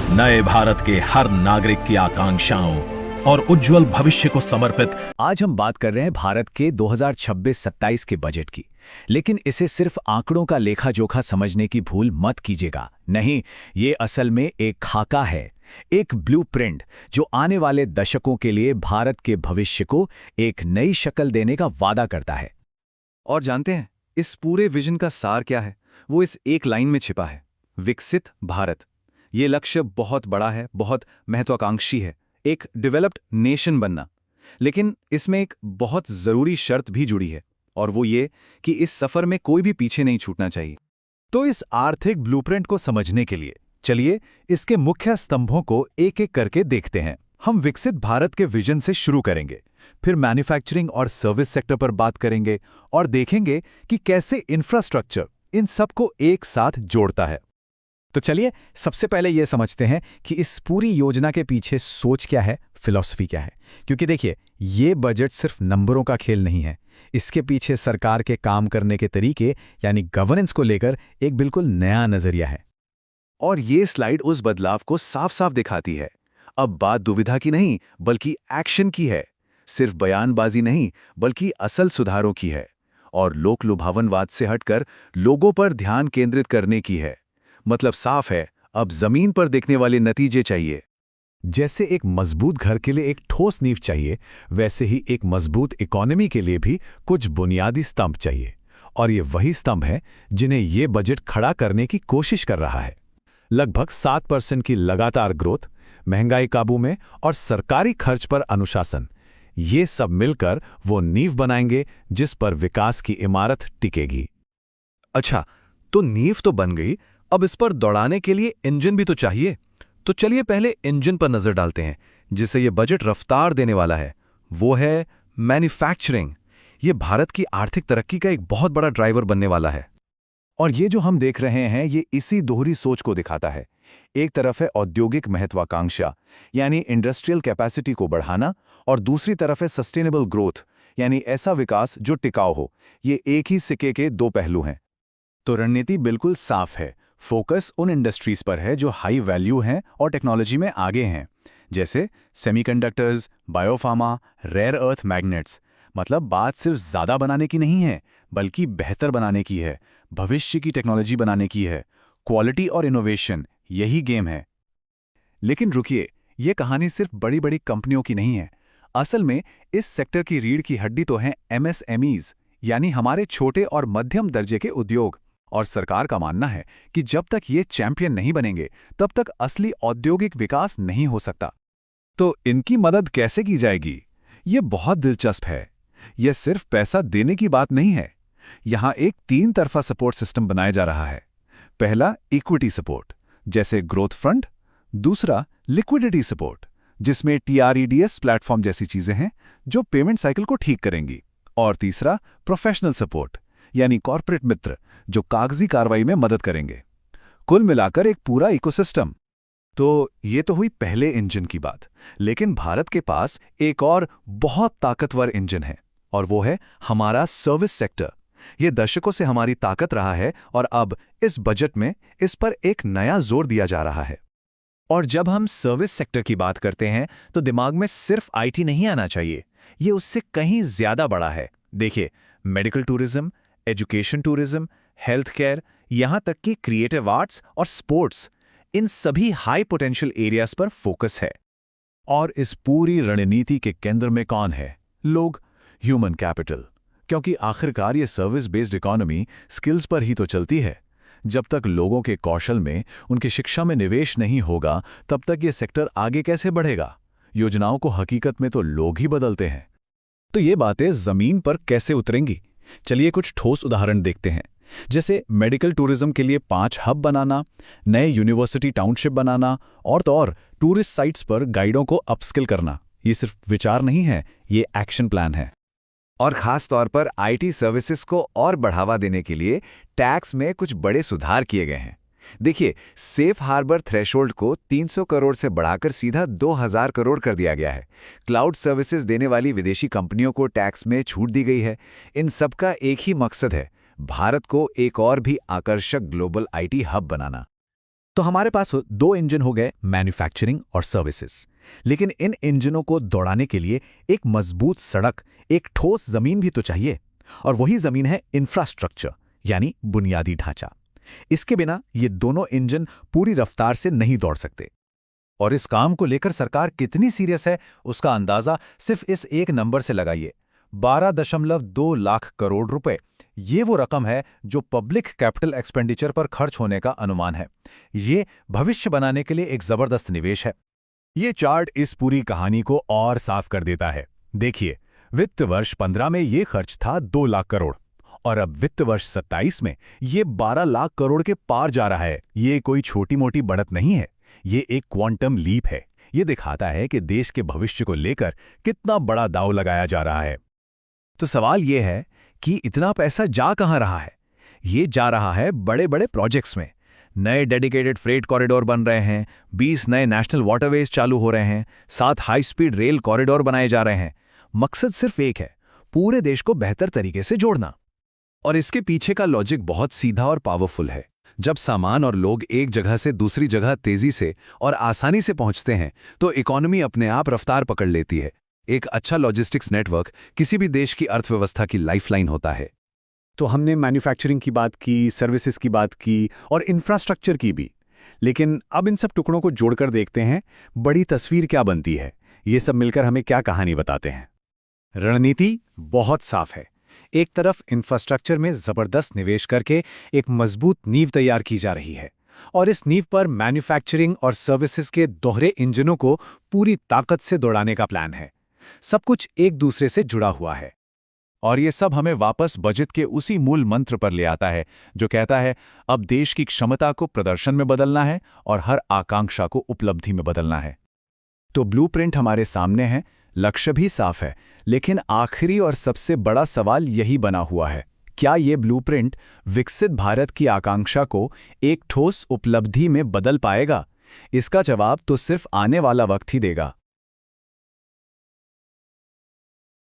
नए भारत के हर नागरिक की आकांक्षाओं और उज्जवल भविष्य को समर्पित। आज हम बात कर रहे हैं भारत के 2026-27 के बजट की। लेकिन इसे सिर्फ आंकड़ों का लेखा जोखा समझने की भूल मत कीजिएगा। नहीं, ये असल में एक खाका है, एक ब्लूप्रिंट जो आने वाले दशकों के लिए भारत के भविष्य को एक नई शक्ल देने का वादा करता है। और जानते हैं इस पूरे विजन का सार क्या है? वो इस एक लाइन में छिपा है, विकसित भारत। ये लक्ष्य बहुत बड़ा है, बहुत महत्वाकांक्षी है, एक डेवलप्ड नेशन बनना। लेकिन इसमें एक बहुत जरूरी शर्त भी जुड़ी है, और वो ये कि इस सफर में कोई भी पीछे नहीं छूटना चाहिए। तो इस आर्थिक ब्लूप्रिंट को समझने के लिए चलिए इसके मुख्य स्तंभों को एक एक करके देखते हैं। हम विकसित भारत के विजन से शुरू करेंगे, फिर मैन्युफैक्चरिंग और सर्विस सेक्टर पर बात करेंगे और देखेंगे कि कैसे इंफ्रास्ट्रक्चर इन सबको एक साथ जोड़ता है। तो चलिए सबसे पहले यह समझते हैं कि इस पूरी योजना के पीछे सोच क्या है, फिलॉसफी क्या है। क्योंकि देखिए, ये बजट सिर्फ नंबरों का खेल नहीं है। इसके पीछे सरकार के काम करने के तरीके यानी गवर्नेंस को लेकर एक बिल्कुल नया नजरिया है। और ये स्लाइड उस बदलाव को साफ साफ दिखाती है। अब बात दुविधा की नहीं बल्कि एक्शन की है, सिर्फ बयानबाजी नहीं बल्कि असल सुधारों की है, और लोक लुभावनवाद से हटकर लोगों पर ध्यान केंद्रित करने की है। मतलब साफ है, अब जमीन पर दिखने वाले नतीजे चाहिए। जैसे एक मजबूत घर के लिए एक ठोस नींव चाहिए, वैसे ही एक मजबूत इकोनॉमी के लिए भी कुछ बुनियादी स्तंभ चाहिए। और ये वही स्तंभ हैं जिन्हें ये बजट खड़ा करने की कोशिश कर रहा है। लगभग 7% की लगातार ग्रोथ, महंगाई काबू में और सरकारी खर्च पर अनुशासन, ये सब मिलकर वो नींव बनाएंगे जिस पर विकास की इमारत टिकेगी। अच्छा, तो नींव तो बन गई, अब इस पर दौड़ाने के लिए इंजन भी तो चाहिए। तो चलिए पहले इंजन पर नजर डालते हैं जिसे ये बजट रफ्तार देने वाला है। वो है मैन्युफैक्चरिंग। ये भारत की आर्थिक तरक्की का एक बहुत बड़ा ड्राइवर बनने वाला है। और ये जो हम देख रहे हैं ये इसी दोहरी सोच को दिखाता है। एक तरफ है औद्योगिक महत्वाकांक्षा यानी इंडस्ट्रियल कैपेसिटी को बढ़ाना, और दूसरी तरफ है सस्टेनेबल ग्रोथ यानी ऐसा विकास जो टिकाऊ हो। ये एक ही सिक्के के दो पहलू हैं। तो रणनीति बिल्कुल साफ है। फोकस उन इंडस्ट्रीज पर है जो हाई वैल्यू हैं और टेक्नोलॉजी में आगे हैं, जैसे semiconductors, biopharma, rare earth magnets. मतलब बात सिर्फ ज्यादा बनाने की नहीं है बल्कि बेहतर बनाने की है, भविष्य की टेक्नोलॉजी बनाने की है। क्वालिटी और इनोवेशन, यही गेम है। लेकिन रुकिए, ये कहानी सिर्फ बड़ी बड़ी कंपनियों की नहीं है। असल में इस सेक्टर की रीढ़ की हड्डी तो है MSMEs यानी हमारे छोटे और मध्यम दर्जे के उद्योग। और सरकार का मानना है कि जब तक ये चैंपियन नहीं बनेंगे तब तक असली औद्योगिक विकास नहीं हो सकता। तो इनकी मदद कैसे की जाएगी? ये बहुत दिलचस्प है। यह सिर्फ पैसा देने की बात नहीं है। यहां एक 3 तरफा सपोर्ट सिस्टम बनाया जा रहा है। पहला इक्विटी सपोर्ट जैसे ग्रोथ फंड, दूसरा लिक्विडिटी सपोर्ट जिसमें TREDS प्लेटफॉर्म जैसी चीजें हैं जो पेमेंट साइकिल को ठीक करेंगी, और तीसरा प्रोफेशनल सपोर्ट यानी कॉर्पोरेट मित्र जो कागजी कार्रवाई में मदद करेंगे। कुल मिलाकर एक पूरा इकोसिस्टम। तो ये तो हुई पहले इंजन की बात, लेकिन भारत के पास एक और बहुत ताकतवर इंजन है, और वो है हमारा सर्विस सेक्टर। ये दशकों से हमारी ताकत रहा है और अब इस बजट में इस पर एक नया जोर दिया जा रहा है। और जब हम सर्विस सेक्टर की बात करते हैं तो दिमाग में सिर्फ IT नहीं आना चाहिए, ये उससे कहीं ज्यादा बड़ा है। देखिए, medical tourism, education tourism, health care, यहां तक कि क्रिएटिव आर्ट्स और स्पोर्ट्स, इन सभी हाई पोटेंशियल एरियाज पर फोकस है। और इस पूरी रणनीति के केंद्र में कौन है? लोग, ह्यूमन कैपिटल। क्योंकि आखिरकार ये सर्विस बेस्ड इकोनॉमी स्किल्स पर ही तो चलती है। जब तक लोगों के कौशल में, उनकी शिक्षा में निवेश नहीं होगा, तब तक ये सेक्टर आगे कैसे बढ़ेगा? योजनाओं को हकीकत में तो लोग ही बदलते हैं। तो ये बातें जमीन पर कैसे उतरेंगी? चलिए कुछ ठोस उदाहरण देखते हैं। जैसे मेडिकल टूरिज्म के लिए 5 हब बनाना, नए यूनिवर्सिटी टाउनशिप बनाना, और तो और टूरिस्ट साइट्स पर गाइडों को अपस्किल करना। ये सिर्फ विचार नहीं है, ये एक्शन प्लान है। और खास तौर पर IT सर्विसेज को और बढ़ावा देने के लिए टैक्स में कुछ बड़े सुधार किए गए हैं। देखिए, सेफ हार्बर थ्रेशोल्ड को 300 करोड़ से बढ़ाकर सीधा 2000 करोड़ कर दिया गया है। क्लाउड सर्विसेज देने वाली विदेशी कंपनियों को टैक्स में छूट दी गई है। इन सब का एक ही मकसद है, भारत को एक और भी आकर्षक ग्लोबल IT हब बनाना। तो हमारे पास दो इंजन हो गए, मैन्युफैक्चरिंग और सर्विसेज। लेकिन इन इंजनों को दौड़ाने के लिए एक मजबूत सड़क, एक ठोस जमीन भी तो चाहिए। और वही जमीन है इंफ्रास्ट्रक्चर, यानी बुनियादी ढांचा। इसके बिना ये दोनों इंजन पूरी रफ्तार से नहीं दौड़ सकते। और इस काम को लेकर सरकार कितनी सीरियस है, उसका अंदाजा सिर्फ इस एक नंबर से लगाइए, 12.2 लाख करोड़ रुपए। ये वो रकम है जो पब्लिक कैपिटल एक्सपेंडिचर पर खर्च होने का अनुमान है। ये भविष्य बनाने के लिए एक जबरदस्त निवेश है। ये चार्ट इस पूरी कहानी को और साफ कर देता है। देखिए, वित्त वर्ष 15 में ये खर्च था 2 लाख करोड़ और अब वित्त वर्ष 27 में ये 12 लाख करोड़ के पार जा रहा है। ये कोई छोटी मोटी बढ़त नहीं है, ये एक क्वांटम लीप है। ये दिखाता है कि देश के भविष्य को लेकर कितना बड़ा दांव लगाया जा रहा है। तो सवाल ये है कि इतना पैसा जा कहाँ रहा है? ये जा रहा है बड़े बड़े प्रोजेक्ट्स में। नए डेडिकेटेड फ्रेट कॉरिडोर बन रहे हैं, 20 नए नेशनल वाटरवेज चालू हो रहे हैं, 7 हाई स्पीड रेल कॉरिडोर बनाए जा रहे हैं। मकसद सिर्फ एक है, पूरे देश को बेहतर तरीके से जोड़ना। और इसके पीछे का लॉजिक बहुत सीधा और पावरफुल है। जब सामान और लोग एक जगह से दूसरी जगह तेजी से और आसानी से पहुंचते हैं तो इकोनॉमी अपने आप रफ्तार पकड़ लेती है। एक अच्छा लॉजिस्टिक्स नेटवर्क किसी भी देश की अर्थव्यवस्था की लाइफलाइन होता है। तो हमने मैन्युफैक्चरिंग की बात की, सर्विसेज की बात की और इंफ्रास्ट्रक्चर की भी। लेकिन अब इन सब टुकड़ों को जोड़कर देखते हैं, बड़ी तस्वीर क्या बनती है। ये सब मिलकर हमें क्या कहानी बताते हैं। रणनीति बहुत साफ है। एक तरफ इंफ्रास्ट्रक्चर में जबरदस्त निवेश करके एक मजबूत नींव तैयार की जा रही है और इस नींव पर मैन्युफैक्चरिंग और सर्विसेज के दोहरे इंजनों को पूरी ताकत से दौड़ाने का प्लान है। सब कुछ एक दूसरे से जुड़ा हुआ है। और ये सब हमें वापस बजट के उसी मूल मंत्र पर ले आता है जो कहता है अब देश की क्षमता को प्रदर्शन में बदलना है और हर आकांक्षा को उपलब्धि में बदलना है। तो ब्लूप्रिंट हमारे सामने है, लक्ष्य भी साफ है, लेकिन आखिरी और सबसे बड़ा सवाल यही बना हुआ है, क्या ये ब्लूप्रिंट विकसित भारत की आकांक्षा को एक ठोस उपलब्धि में बदल पाएगा? इसका जवाब तो सिर्फ आने वाला वक्त ही देगा।